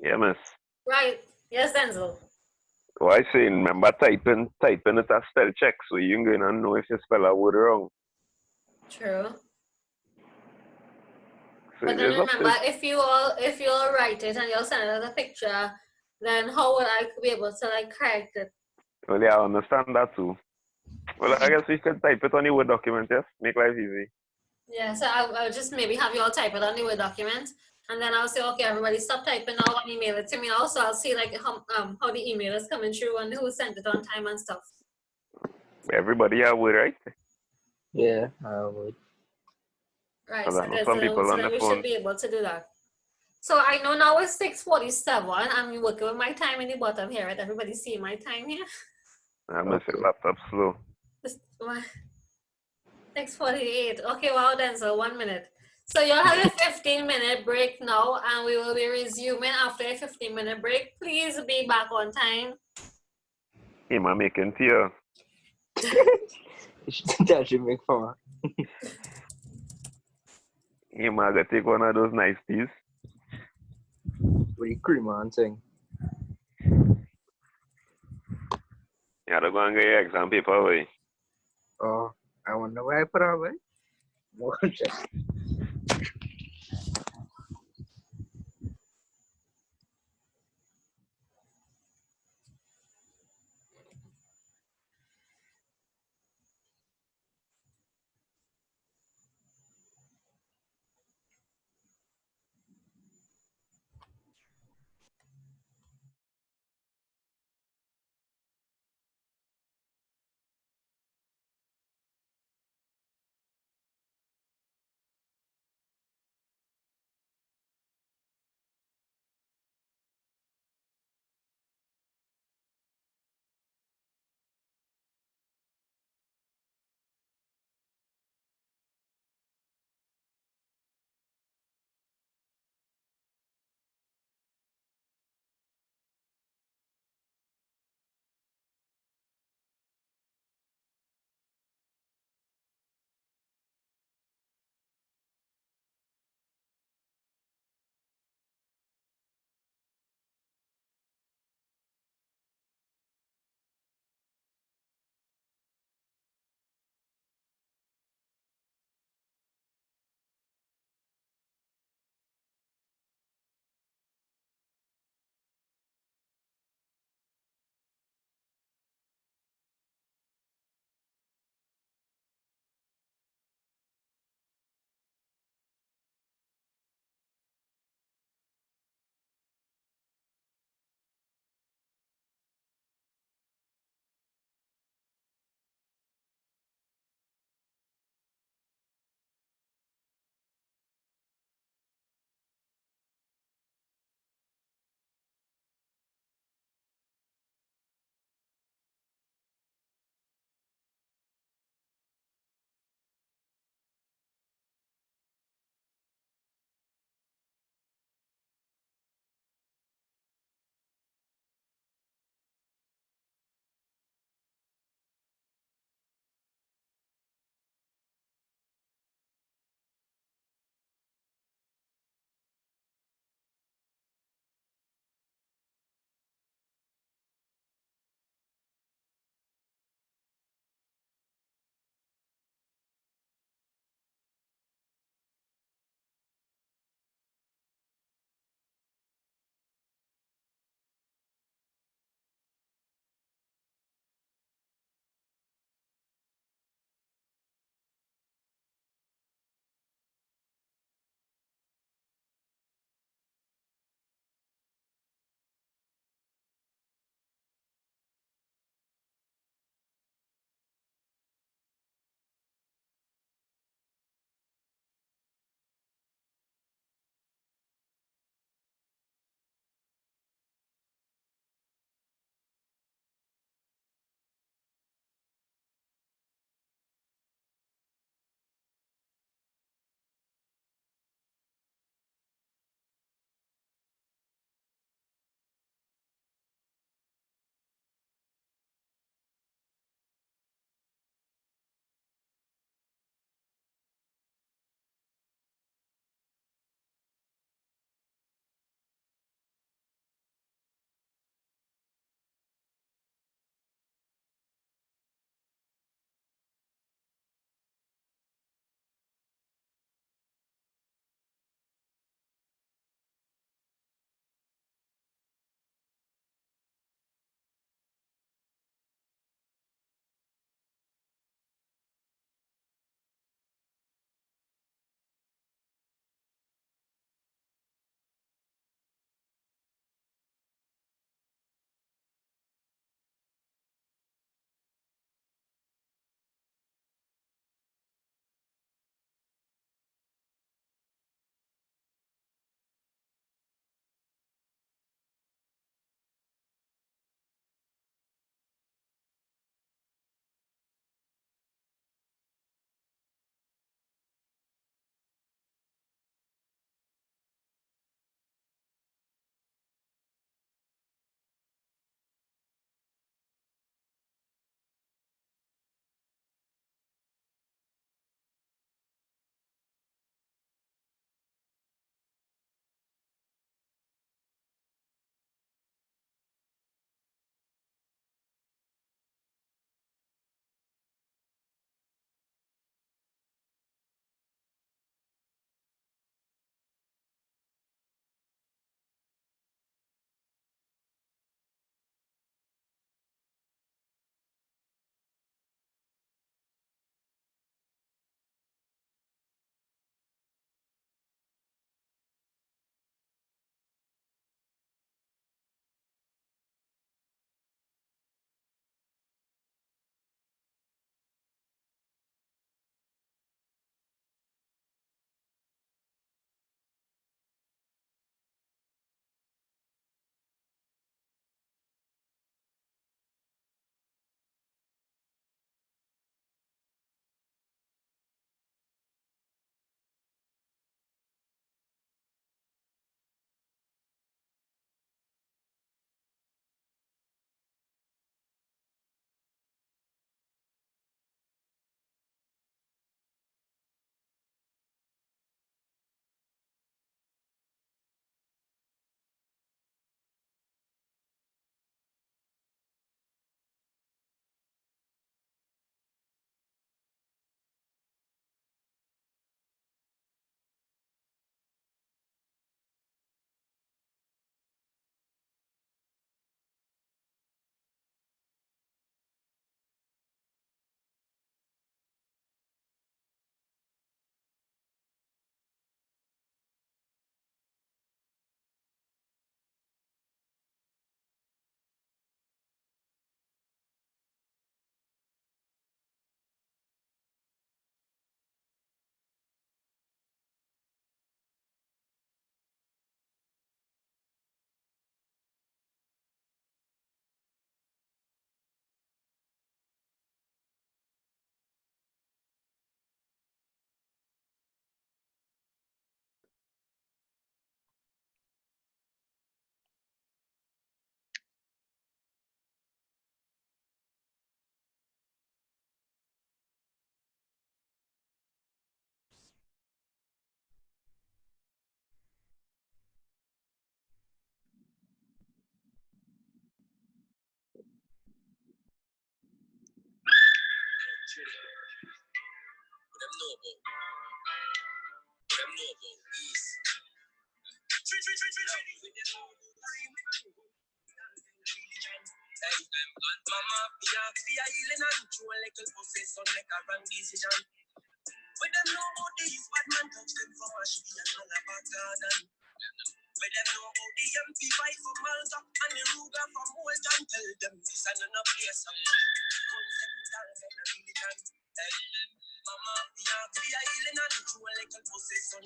Yeah, miss. Right. Yes, Denzel. So I say, remember typing it as spell check, so you ain't gonna know if you spell a word wrong. True. So But then it's up remember, to, if you all write it and you'll send it as a picture, then how would I be able to like correct it? well, yeah, I understand that too. Well, I guess we could type it on the Word document, yes? Make life easy. Yeah, so I'll just maybe have you all type it on the Word document, and then I'll say, okay, everybody stop typing now and email it to me. Also, I'll see like how the email is coming through and who sent it on time and stuff. Everybody have Word, right? Yeah, I would. Right. Because So I know some people on the we phone. should be able to do that. So I know now it's 6:47. I'm working with my time in the bottom here, right? Everybody see my time here? I'm going to say laptop slow. 6:48. Okay, wow, then so 1 minute. So you'll have a 15-minute break now, and we will be resuming after a 15-minute break. Please be back on time. Hey, man, making tea. That should make fun. Hey, man, I gotta take one of those nice teas. With the cream on thing. Yeah, they're going to get your exam paper away. Oh, I wonder why I put on, right? More check.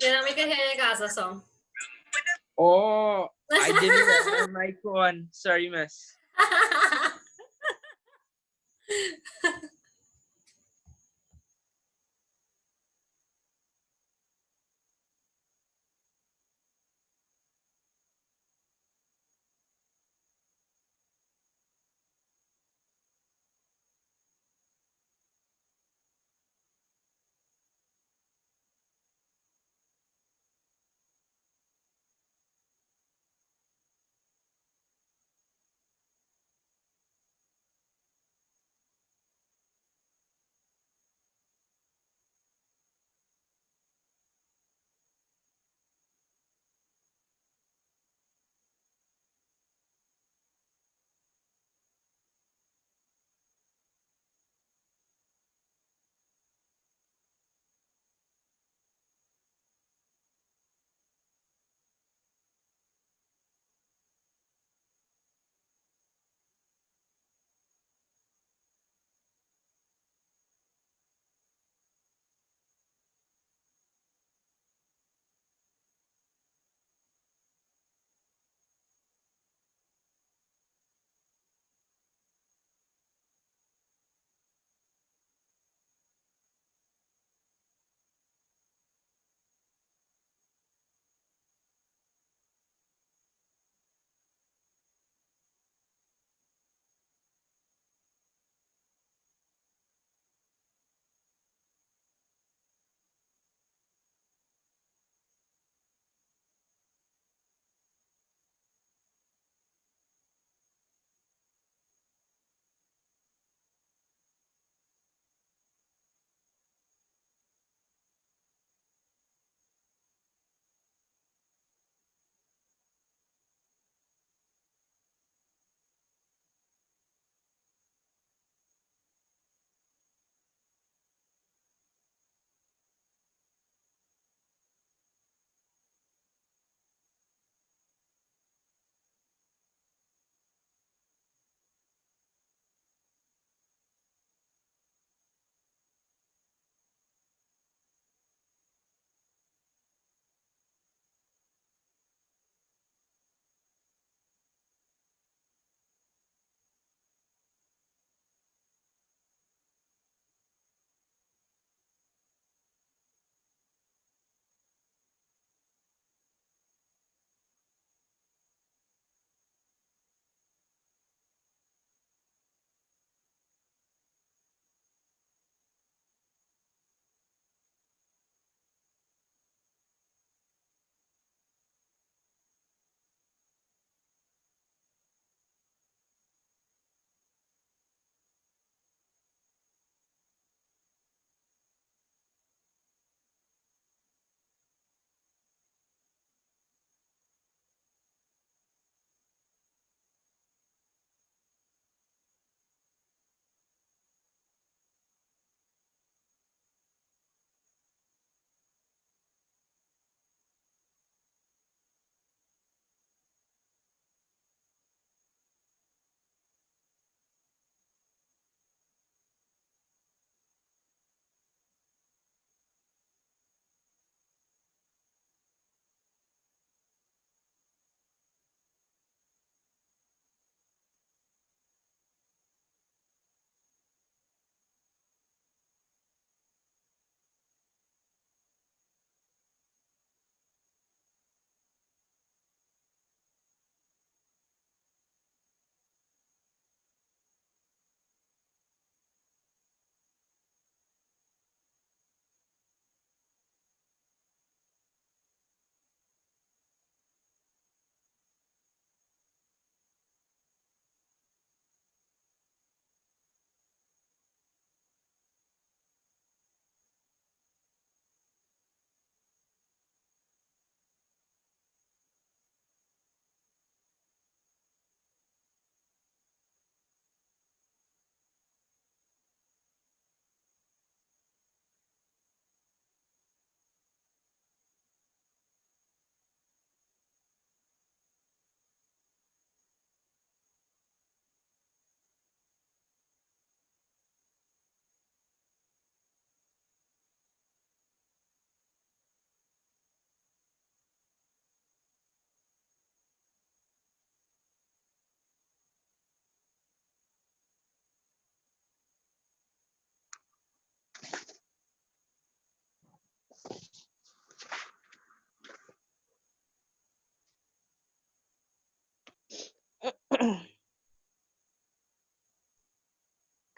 Yeah, we can hear your Gaza song. Oh, I didn't have my mic on. Sorry, miss.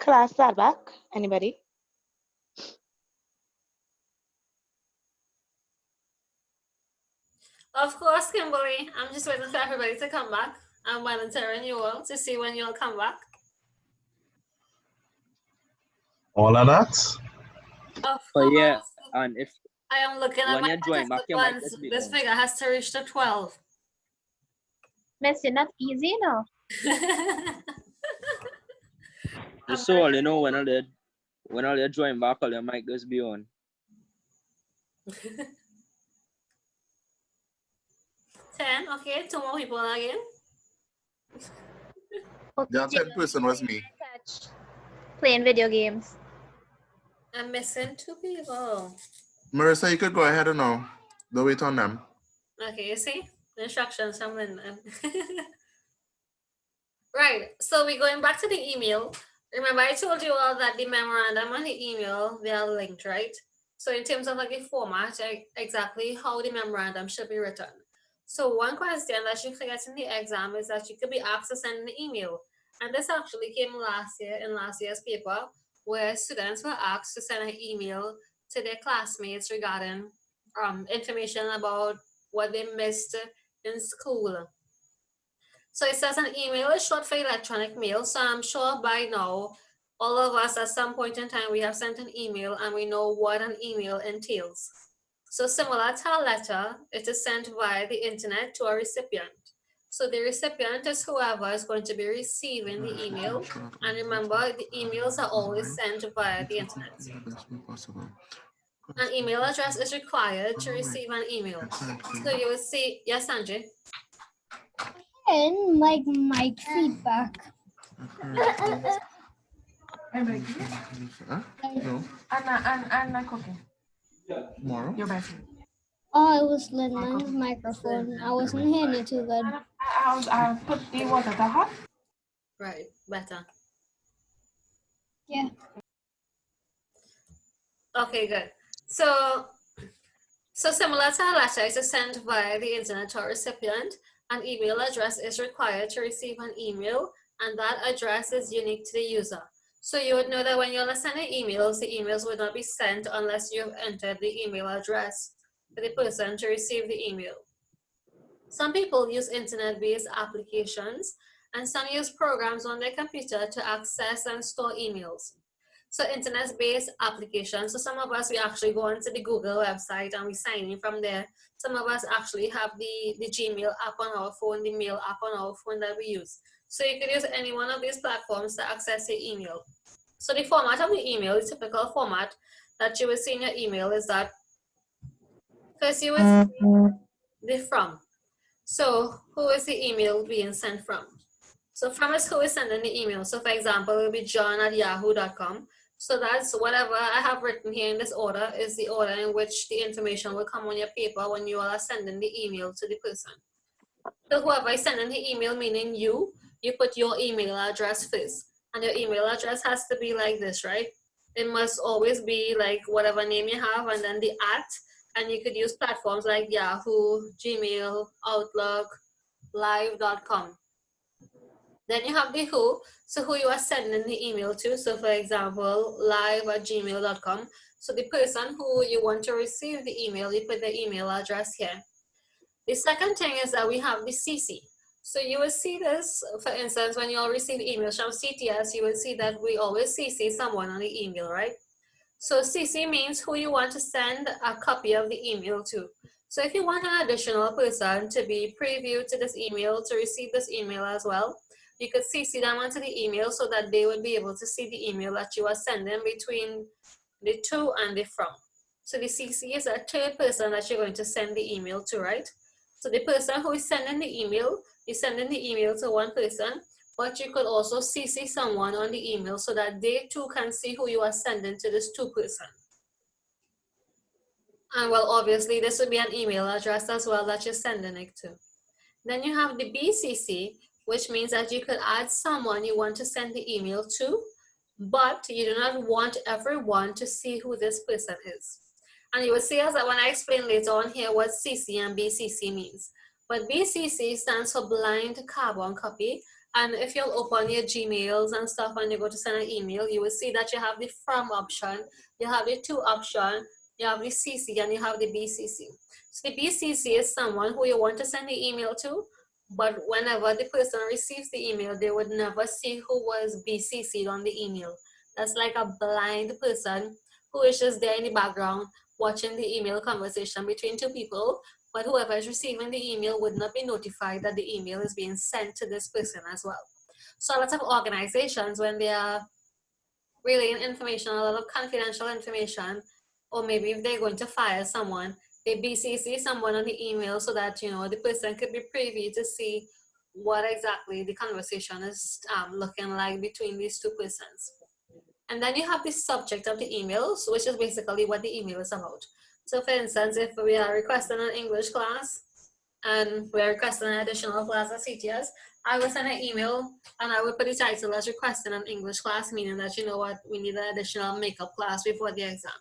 class that back? Anybody? Of course, Kimberly. I'm just waiting for everybody to come back. I'm monitoring you all to see when you'll come back. All of that? Of Oh course. yeah, and if I am looking at when my you join back, you might participants. just be This on. figure has to reach to 12. Miss, you're not easy now. Just so all you know, when all you join back, all you might just be on. 10, okay, 2 more people again. Okay, The 10th person was me. touch. Playing video games. I'm missing 2 people. Marissa, you could go ahead and now. Don't wait on them. Okay, you see? The instructions from Linda. Right, so we're going back to the email. Remember, I told you all that the memorandum and the email, they are linked, right? So in terms of like the format, exactly how the memorandum should be written. So one question that you could get in the exam is that you could be asked to send an email. And this actually came last year in last year's paper, where students were asked to send an email to their classmates regarding information about what they missed in school. So it says an email is short for electronic mail. So I'm sure by now, all of us at some point in time, we have sent an email and we know what an email entails. So similar to a letter, it is sent via the internet to a recipient. So the recipient is whoever is going to be receiving the email. And remember, the emails are always sent via the internet. An email address is required to receive an email. So you will see, yes, Sanjay? And like mic feedback. Huh? No. I'm cooking. Tomorrow? Your best. Oh, it was Linda's microphone. I wasn't hearing it too good. I'll put the water to hot. Right, better. Yeah. Okay, good. So similar to a letter, it is sent via the internet to a recipient. An email address is required to receive an email, and that address is unique to the user. So you would know that when you're sending emails, the emails would not be sent unless you've entered the email address for the person to receive the email. Some people use internet-based applications, and some use programs on their computer to access and store emails. So internet-based applications. So some of us, we actually go onto the Google website and we sign in from there. Some of us actually have the Gmail app on our phone, the mail app on our phone that we use. So you could use any one of these platforms to access your email. So the format of the email, the typical format that you will see in your email is that first you will see the from. So who is the email being sent from? So from is who is sending the email. So for example, it will be john@yahoo.com. So that's whatever I have written here in this order is the order in which the information will come on your paper when you are sending the email to the person. So whoever is sending the email, meaning you put your email address first. And your email address has to be like this, right? It must always be like whatever name you have and then the @ and you could use platforms like Yahoo, Gmail, Outlook, live.com. Then you have the who, so who you are sending the email to. So for example, live@gmail.com. So the person who you want to receive the email, you put the email address here. The second thing is that we have the CC. So you will see this, for instance, when you all receive emails from CTS, you will see that we always CC someone on the email, right? So CC means who you want to send a copy of the email to. So if you want an additional person to be previewed to this email, to receive this email as well, you could CC them onto the email so that they would be able to see the email that you are sending between the to and the from. So the CC is a third person that you're going to send the email to, right? So the person who is sending the email is sending the email to one person, but you could also CC someone on the email so that they too can see who you are sending to this two person. And well, obviously this would be an email address as well that you're sending it to. Then you have the BCC, which means that you could add someone you want to send the email to, but you do not want everyone to see who this person is. And you will see as that when I explain later on here what CC and BCC means. But BCC stands for blind carbon copy, And if you'll open your Gmails and stuff and you go to send an email, you will see that you have the from option, you have the to option, you have the CC, and you have the BCC. So the BCC is someone who you want to send the email to, but whenever the person receives the email, they would never see who was BCC'd on the email. That's like a blind person who is just there in the background watching the email conversation between two people, but whoever is receiving the email would not be notified that the email is being sent to this person as well. So a lot of organizations, when they are relaying information, a lot of confidential information, or maybe if they're going to fire someone, they BCC someone on the email so that, you know, the person could be privy to see what exactly the conversation is looking like between these two persons. And then you have the subject of the emails, which is basically what the email is about. So for instance, if we are requesting an English class and we're requesting an additional class at CTS, I will send an email and I will put the title as requesting an English class, meaning that, you know what, we need an additional makeup class before the exam.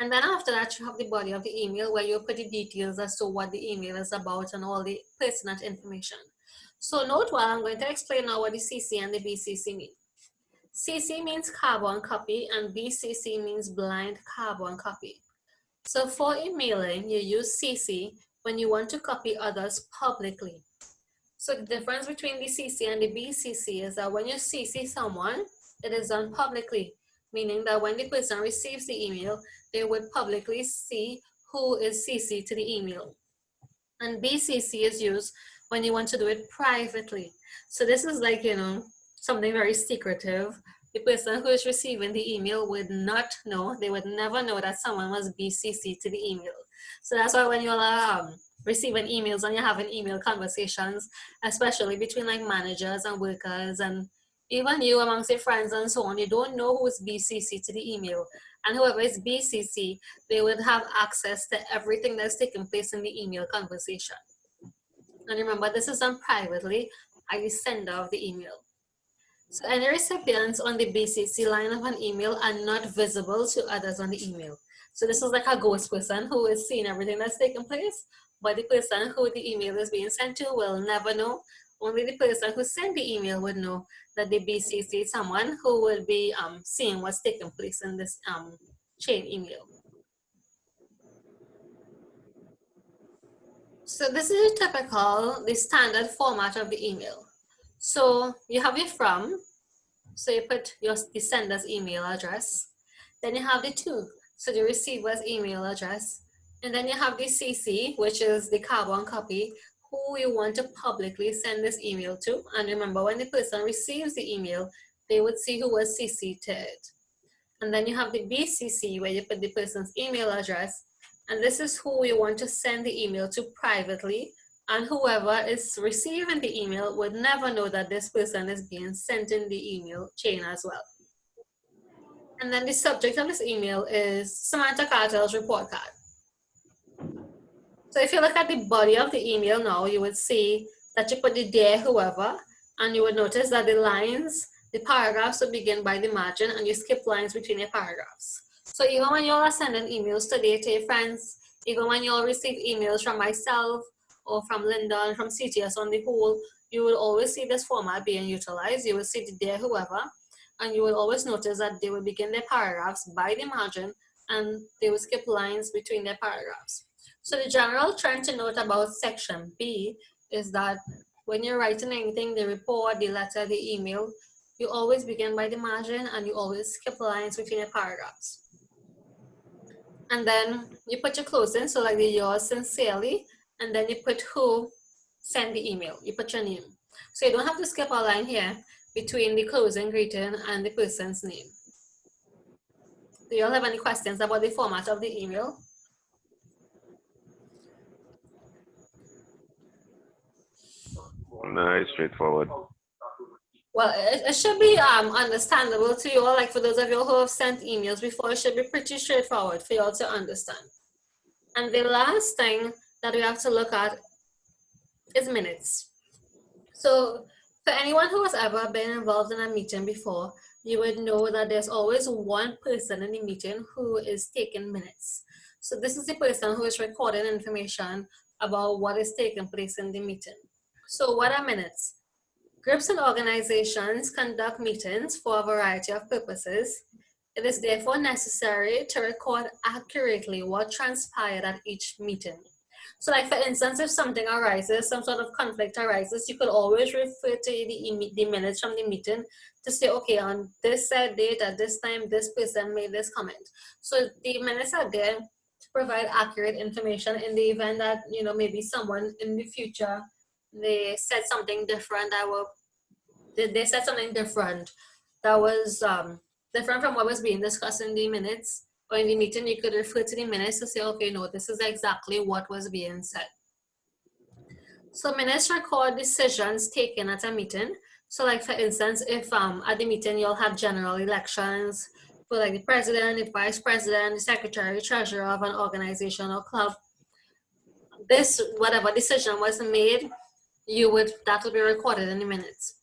And then after that, you have the body of the email where you put the details as to what the email is about and all the pertinent information. So note while I'm going to explain now what the CC and the BCC mean. CC means carbon copy and BCC means blind carbon copy. So for emailing, you use CC when you want to copy others publicly. So the difference between the CC and the BCC is that when you CC someone, it is done publicly, meaning that when the person receives the email, they would publicly see who is CC to the email. And BCC is used when you want to do it privately. So this is like, you know, something very secretive. The person who is receiving the email would not know, they would never know that someone was BCC to the email. So that's why when you're receiving emails and you're having email conversations, especially between like managers and workers and even you amongst your friends and so on, you don't know who is BCC to the email. And whoever is BCC, they would have access to everything that's taking place in the email conversation. And remember, this is done privately by the sender of the email. So any recipients on the BCC line of an email are not visible to others on the email. So this is like a ghost person who is seeing everything that's taking place, but the person who the email is being sent to will never know. Only the person who sent the email would know that the BCC is someone who will be seeing what's taking place in this chain email. So this is a typical, the standard format of the email. So you have your from, so you put the sender's email address. Then you have the to, so the receiver's email address. And then you have the CC, which is the carbon copy, who you want to publicly send this email to. And remember, when the person receives the email, they would see who was CC to it. And then you have the BCC, where you put the person's email address. And this is who you want to send the email to privately. And whoever is receiving the email would never know that this person is being sent in the email chain as well. And then the subject of this email is Samantha Cartel's report card. So if you look at the body of the email now, you would see that you put the dear whoever, and you would notice that the lines, the paragraphs would begin by the margin and you skip lines between your paragraphs. So even when you're sending emails today to your friends, even when you'll receive emails from myself or from Linda and from CTS on the whole, you will always see this format being utilized. You will see the dear whoever, and you will always notice that they will begin their paragraphs by the margin and they will skip lines between their paragraphs. So the general trend to note about section B is that when you're writing anything, the report, the letter, the email, you always begin by the margin and you always skip lines between your paragraphs. And then you put your closing, so like the yours sincerely, and then you put who sent the email, you put your name. So you don't have to skip a line here between the closing greeting and the person's name. Do you all have any questions about the format of the email? No, it's straightforward. Well, it should be understandable to you all. Like for those of you who have sent emails before, it should be pretty straightforward for you all to understand. And the last thing that we have to look at is minutes. So for anyone who has ever been involved in a meeting before, you would know that there's always one person in the meeting who is taking minutes. So this is the person who is recording information about what is taking place in the meeting. So what are minutes? Groups and organizations conduct meetings for a variety of purposes. It is therefore necessary to record accurately what transpired at each meeting. So like for instance, if something arises, some sort of conflict arises, you could always refer to the minutes from the meeting to say, okay, on this said date at this time, this person made this comment. So the minutes are there to provide accurate information in the event that, maybe someone in the future, they said something different they said something different that was different from what was being discussed in the minutes or in the meeting. You could refer to the minutes to say, okay, no, this is exactly what was being said. So minutes record decisions taken at a meeting. So like for instance, if at the meeting you'll have general elections for like the president, the vice president, the secretary, treasurer of an organization or club, this whatever decision was made, that will be recorded in the minutes.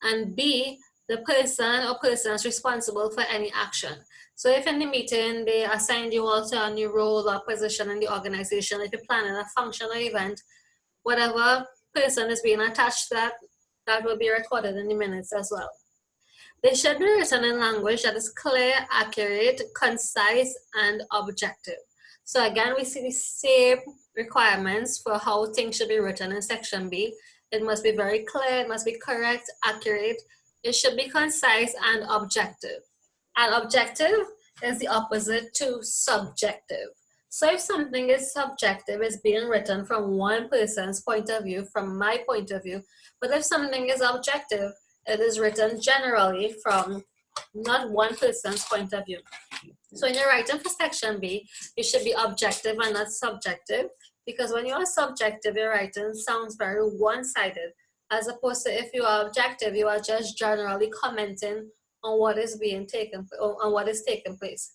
And B, the person or persons responsible for any action. So if in the meeting they assigned you also a new role or position in the organization, if you're planning a function or event, whatever person is being attached to that will be recorded in the minutes as well. They should be written in language that is clear, accurate, concise, and objective. So again, we see the same requirements for how things should be written in section B. It must be very clear, it must be correct, accurate, it should be concise and objective. And objective is the opposite to subjective. So if something is subjective, it's being written from one person's point of view, from my point of view. But if something is objective, it is written generally from not one person's point of view. So when you're writing for section B, you should be objective and not subjective, because when you are subjective, your writing sounds very one-sided, as opposed to if you are objective, you are just generally commenting on what is being taken, on what is taking place.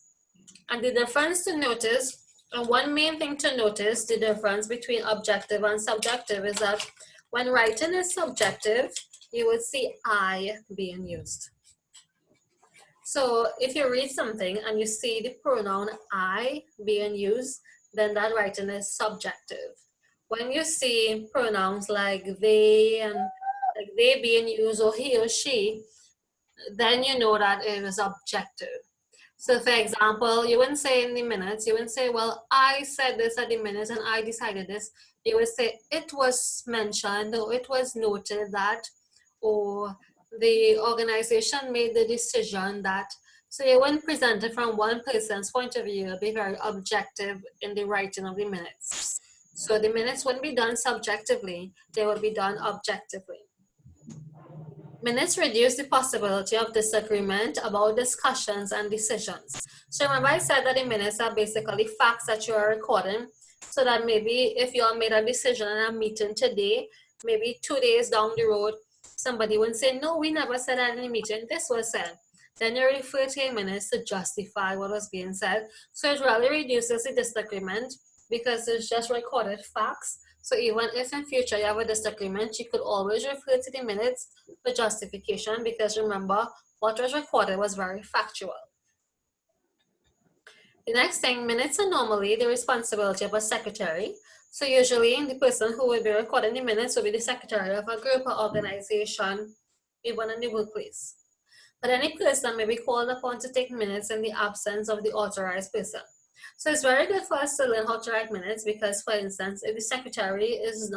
And the difference to notice, and one main thing to notice, the difference between objective and subjective is that when writing is subjective, you would see I being used. So if you read something and you see the pronoun I being used, then that writing is subjective. When you see pronouns like they and like they being used or he or she, then you know that it is objective. So for example, you wouldn't say in the minutes, you wouldn't say, well, I said this at the minutes and I decided this. You would say it was mentioned or it was noted that, or the organization made the decision that. So you wouldn't present it from one person's point of view. You'll be very objective in the writing of the minutes. So the minutes wouldn't be done subjectively, they will be done objectively. Minutes reduce the possibility of disagreement about discussions and decisions. So remember I said that the minutes are basically facts that you are recording, so that maybe if you all made a decision in a meeting today, maybe 2 days down the road, somebody would say, no, we never said that in the meeting, this was said. Then you refer to your minutes to justify what was being said. So it really reduces the disagreement because it's just recorded facts. So even if in future you have a disagreement, you could always refer to the minutes for justification, because remember, what was recorded was very factual. The next thing, minutes are normally the responsibility of a secretary. So usually the person who will be recording the minutes will be the secretary of a group or organization, even in the workplace. But any person may be called upon to take minutes in the absence of the authorized person. So it's very good for us to learn how to write minutes, because for instance, if the secretary is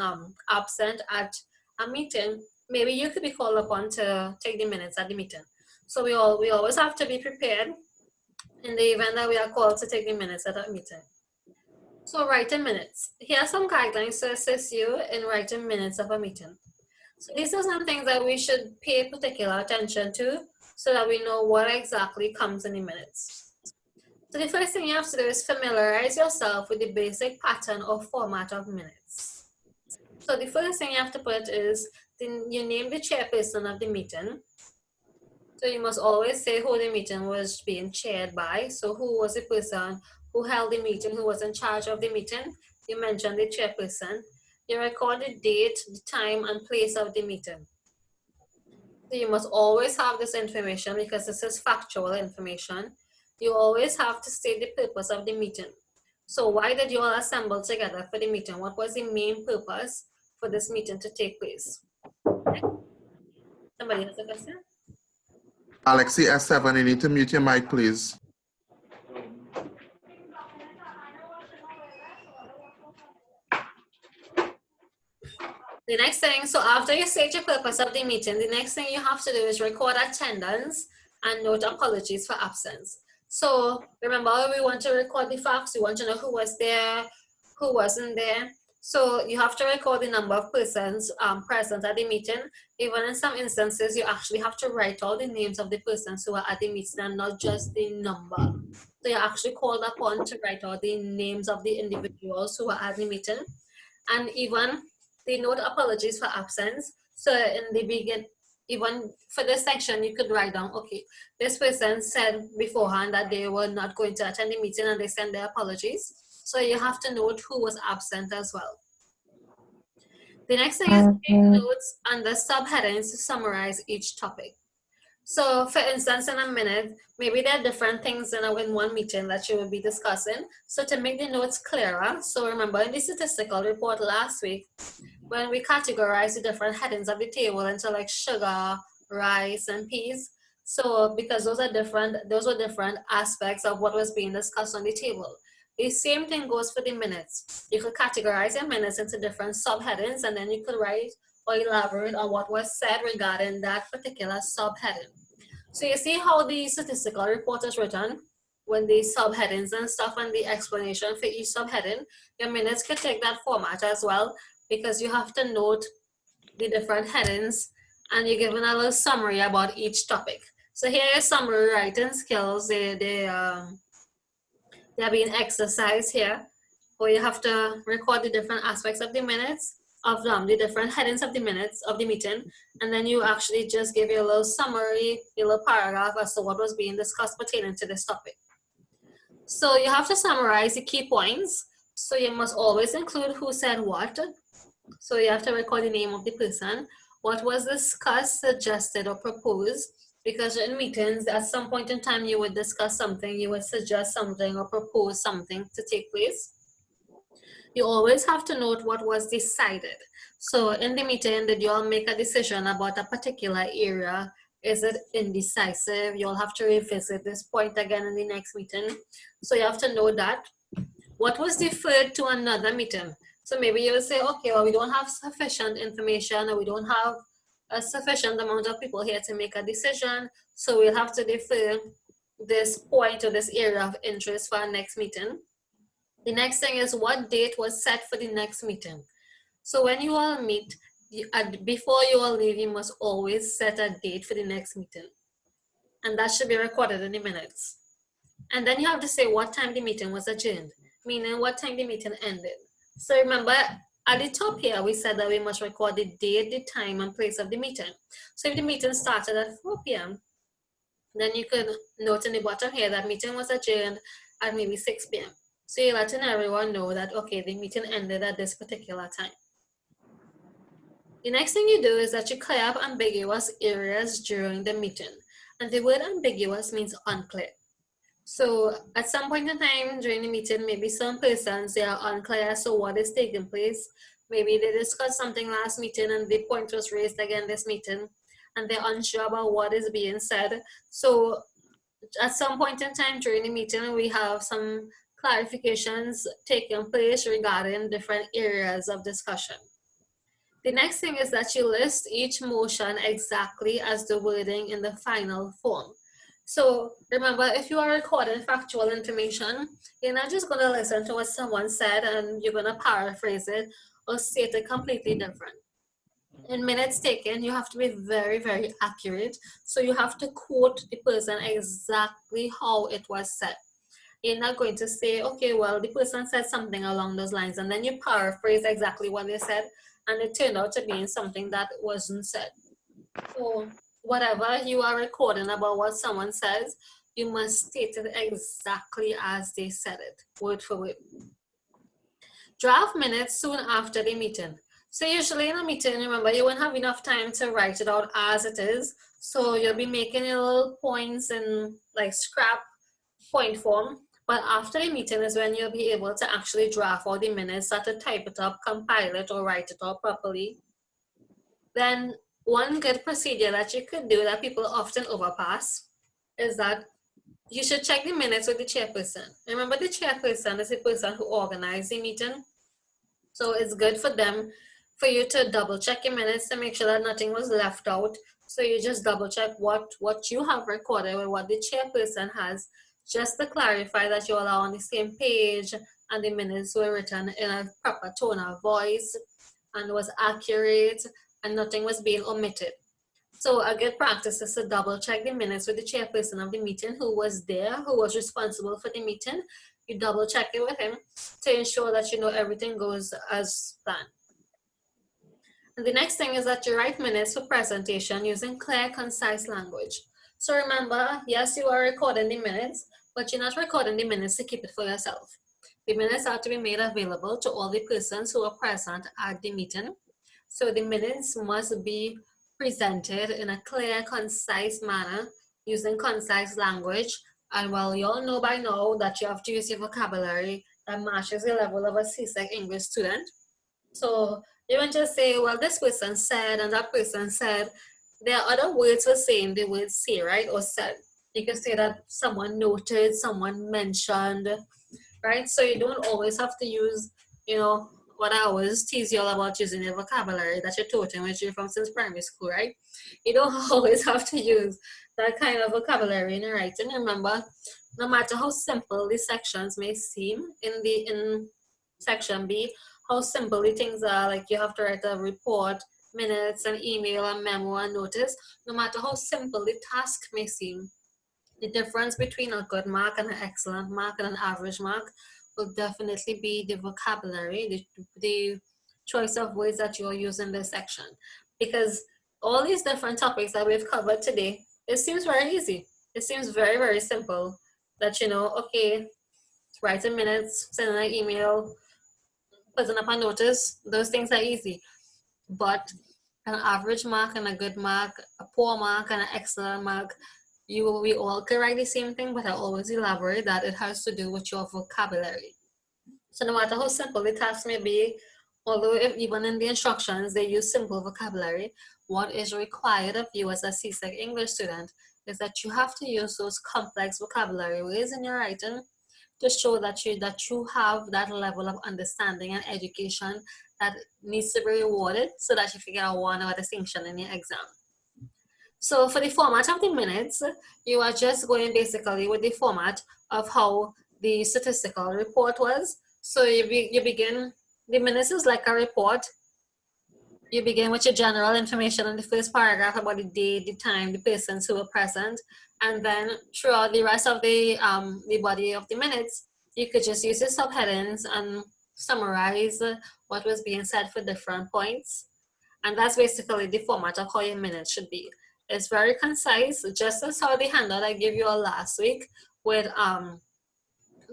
absent at a meeting, maybe you could be called upon to take the minutes at the meeting. So we always have to be prepared in the event that we are called to take the minutes at a meeting. So writing minutes. Here are some guidelines to assist you in writing minutes of a meeting. So these are some things that we should pay particular attention to so that we know what exactly comes in the minutes. So the first thing you have to do is familiarize yourself with the basic pattern or format of minutes. So the first thing you have to put is, you name the chairperson of the meeting. So you must always say who the meeting was being chaired by. So who was the person who held the meeting, who was in charge of the meeting. You mention the chairperson. You record the date, the time, and place of the meeting. So you must always have this information because this is factual information. You always have to state the purpose of the meeting. So why did you all assemble together for the meeting? What was the main purpose for this meeting to take place? Somebody has a question? Alexi S7, you need to mute your mic, please. The next thing, so after you state your purpose of the meeting, the next thing you have to do is record attendance and note apologies for absence. So remember, we want to record the facts. We want to know who was there, who wasn't there. So you have to record the number of persons present at the meeting. Even in some instances, you actually have to write all the names of the persons who are at the meeting and not just the number. So you're actually called upon to write all the names of the individuals who are at the meeting. And even they note apologies for absence. So in the beginning, even for this section, you could write down, okay, this person said beforehand that they were not going to attend the meeting and they send their apologies. So you have to note who was absent as well. The next thing is make notes under subheadings to summarize each topic. So for instance, in a minute, maybe there are different things in one meeting that you will be discussing. So to make the notes clearer, so remember in the statistical report last week, when we categorized the different headings of the table into like sugar, rice, and peas. So because those were different aspects of what was being discussed on the table. The same thing goes for the minutes. You could categorize your minutes into different subheadings, and then you could write or elaborate on what was said regarding that particular subheading. So you see how the statistical report is written when the subheadings and stuff and the explanation for each subheading. Your minutes could take that format as well, because you have to note the different headings and you're given a little summary about each topic. So here is summary writing skills. They're being exercised here, where you have to record the different aspects of the minutes, of the different headings of the minutes of the meeting, and then you actually just give you a little summary, a little paragraph as to what was being discussed pertaining to this topic. So you have to summarize the key points. So you must always include who said what. So you have to record the name of the person, what was discussed, suggested, or proposed. Because in meetings, at some point in time, you would discuss something, you would suggest something or propose something to take place. You always have to note what was decided. So in the meeting, did you all make a decision about a particular area? Is it indecisive? You'll have to revisit this point again in the next meeting. So you have to know that. What was deferred to another meeting? So maybe you will say, okay, well, we don't have sufficient information, or we don't have a sufficient amount of people here to make a decision. So we'll have to defer this point or this area of interest for our next meeting. The next thing is what date was set for the next meeting. So when you all meet, before you all leave, you must always set a date for the next meeting. And that should be recorded in the minutes. And then you have to say what time the meeting was adjourned, meaning what time the meeting ended. So remember, at the top here, we said that we must record the date, the time, and place of the meeting. So if the meeting started at 4 p.m., then you could note in the bottom here that meeting was adjourned at maybe 6 p.m. So you're letting everyone know that, okay, the meeting ended at this particular time. The next thing you do is that you clear up ambiguous areas during the meeting. And the word ambiguous means unclear. So at some point in time during the meeting, maybe some persons, they are unclear as to what is taking place. Maybe they discussed something last meeting and the point was raised again this meeting, and they're unsure about what is being said. So at some point in time during the meeting, we have some clarifications taking place regarding different areas of discussion. The next thing is that you list each motion exactly as the wording in the final form. So remember, if you are recording factual information, you're not just going to listen to what someone said and you're going to paraphrase it or state it completely different. In minutes taken, you have to be very, very accurate. So you have to quote the person exactly how it was said. You're not going to say, okay, well, the person said something along those lines, and then you paraphrase exactly what they said, and it turned out to be something that wasn't said. So whatever you are recording about what someone says, you must state it exactly as they said it, word for word. Draft minutes soon after the meeting. So usually in a meeting, remember, you won't have enough time to write it out as it is. So you'll be making your little points in like scrap point form. But after the meeting is when you'll be able to actually draft all the minutes, start to type it up, compile it, or write it out properly. Then one good procedure that you could do that people often overpass is that you should check the minutes with the chairperson. Remember, the chairperson is the person who organized the meeting. So it's good for you to double check your minutes to make sure that nothing was left out. So you just double check what you have recorded with what the chairperson has, just to clarify that you all are on the same page and the minutes were written in a proper tone of voice and was accurate and nothing was being omitted. So a good practice is to double check the minutes with the chairperson of the meeting who was there, who was responsible for the meeting. You double check it with him to ensure that you know everything goes as planned. And the next thing is that you write minutes for presentation using clear, concise language. So remember, yes, you are recording the minutes, but you're not recording the minutes to keep it for yourself. The minutes are to be made available to all the persons who are present at the meeting. So the minutes must be presented in a clear, concise manner using concise language. And well, you all know by now that you have to use your vocabulary that matches the level of a CSEC English student. So you won't just say, well, this person said and that person said. There are other words for saying the word say, right, or said. You can say that someone noted, someone mentioned, right? So you don't always have to use, you know, what I always tease you all about using your vocabulary that you're taught with you from since primary school, right? You don't always have to use that kind of vocabulary in your writing. Remember, no matter how simple the sections may seem in section B, how simple the things are, like you have to write a report, minutes, an email, a memo, and notice, no matter how simple the task may seem, the difference between a good mark and an excellent mark and an average mark will definitely be the vocabulary, the choice of words that you're using in this section. Because all these different topics that we've covered today, it seems very easy. It seems very, very simple that, you know, okay, writing minutes, sending an email, putting up a notice, those things are easy. But an average mark and a good mark, a poor mark and an excellent mark, we all can write the same thing, but I always elaborate that it has to do with your vocabulary. So no matter how simple the task may be, although if even in the instructions they use simple vocabulary, what is required of you as a CSEC English student is that you have to use those complex vocabulary words in your writing to show that you have that level of understanding and education that needs to be rewarded so that you can get a 1 or distinction in your exam. So for the format of the minutes, you are just going basically with the format of how the statistical report was. So you begin, the minutes is like a report. You begin with your general information in the first paragraph about the day, the time, the persons who were present. And then throughout the rest of the body of the minutes, you could just use the subheadings and summarize what was being said for different points. And that's basically the format of how your minutes should be. It's very concise, just as how the handout I gave you all last week with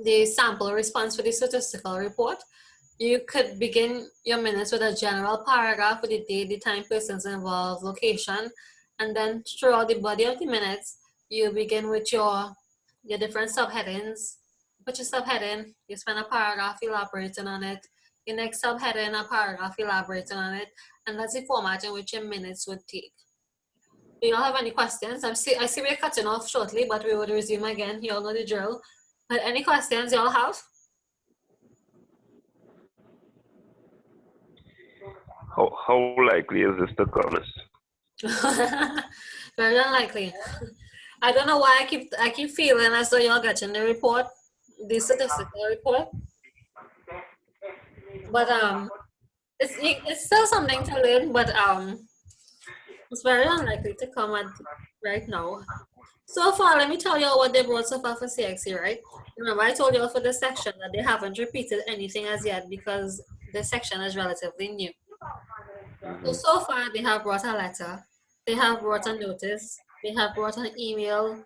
the sample response for the statistical report. You could begin your minutes with a general paragraph with the date, the time, persons involved, location, and then throughout the body of the minutes, you begin with your different subheadings. Put your subheading, you spend a paragraph elaborating on it. Your next subheading, a paragraph elaborating on it, and that's the format in which your minutes would take. Do you all have any questions? I see we're cutting off shortly, but we would resume again. You all know the drill. But any questions you all have? How likely is this to come? Very unlikely. I don't know why I keep feeling as though you're getting the report, the statistical report. But it's still something to learn, but it's very unlikely to come at right now. So far, let me tell you all what they brought so far for CXC, right? Remember, I told you all for this section that they haven't repeated anything as yet because this section is relatively new. So far, they have brought a letter, they have brought a notice, they have brought an email,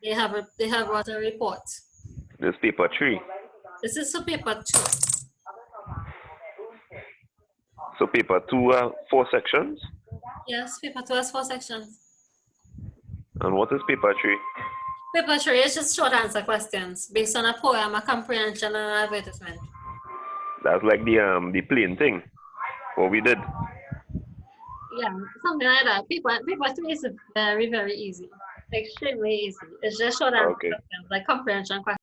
they have brought a report. This paper 3. This is for paper 2. So paper 2 are 4 sections? Yes, paper 2 has 4 sections. And what is paper 3? Paper 3 is just short answer questions based on a poem, a comprehension, and an advertisement. That's like the plain thing. What we did. Yeah, something like that. Paper 3 is very, very easy. Extremely easy. It's just short answer Okay. questions, like comprehension questions.